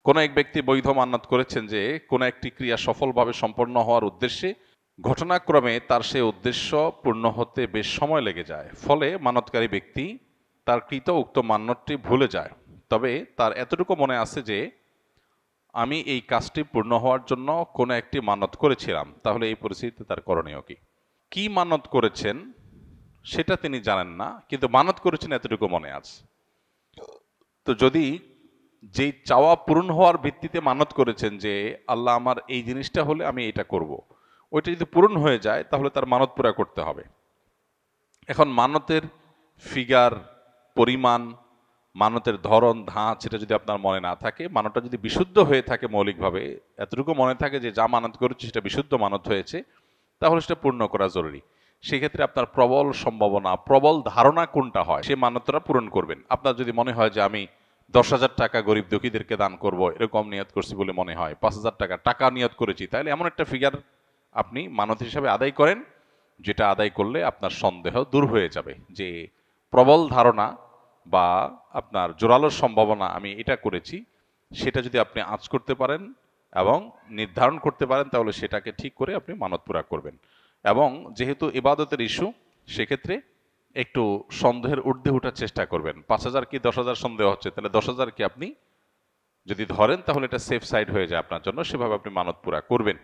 কোনো এক ব্যক্তি বৈধ মান্যত করেছেন যে কোনো একটি ক্রিয়া সফলভাবে সম্পন্ন হওয়ার উদ্দেশ্যে ঘটনাক্রমে তার সেই উদ্দেশ্য পূর্ণ হতে বেশ সময় লেগে যায়, ফলে মানতকারী ব্যক্তি তার কৃত উক্ত মান্যতটি ভুলে যায়। তবে তার এতটুকু মনে আছে যে আমি এই কাজটি পূর্ণ হওয়ার জন্য কোনো একটি মান্যত করেছিলাম। তাহলে এই পরিস্থিতিতে তার করণীয় কি? কি মান্যত করেছেন সেটা তিনি জানেন না, কিন্তু মানত করেছেন এতটুকু মনে আছে। তো যদি যেই চাওয়া পূরণ হওয়ার ভিত্তিতে মানত করেছেন যে আল্লাহ আমার এই জিনিসটা হলে আমি এটা করব, ওইটা যদি পূরণ হয়ে যায় তাহলে তার মানত পুরা করতে হবে। এখন মানতের ফিগার, পরিমাণ, মানতের ধরন, ধাঁচ সেটা যদি আপনার মনে না থাকে, মানতটা যদি বিশুদ্ধ হয়ে থাকে মৌলিকভাবে, এতটুকু মনে থাকে যে যা মানত করেছে সেটা বিশুদ্ধ মানত হয়েছে, তাহলে সেটা পূর্ণ করা জরুরি। সেক্ষেত্রে আপনার প্রবল সম্ভাবনা, প্রবল ধারণা কোনটা হয় সে মান্যতটা পূরণ করবেন। আপনার যদি মনে হয় যে আমি 10,000 টাকা গরিব দুঃখীদেরকে দান করব, এরকম নিয়ত করছি বলে মনে হয়, 5,000 টাকা নিয়ত করেছি, তাহলে এমন একটা ফিগার আপনি মানত হিসাবে আদায় করেন, যেটা আদায় করলে আপনার সন্দেহ দূর হয়ে যাবে যে প্রবল ধারণা বা আপনার জোরালো সম্ভাবনা আমি এটা করেছি, সেটা যদি আপনি আঁচ করতে পারেন এবং নির্ধারণ করতে পারেন তাহলে সেটাকে ঠিক করে আপনি মানত পুরা করবেন। এবং যেহেতু ইবাদতের ইস্যু, সেক্ষেত্রে একটু সন্দেহের ঊর্ধ্বে ওঠার চেষ্টা করবেন। 5,000 কি 10,000 সন্দেহ হচ্ছে, তাহলে 10,000 কি আপনি যদি ধরেন তাহলে এটা সেফ সাইড হয়ে যায় আপনার জন্য, সেভাবে আপনি মানত পুরা করবেন।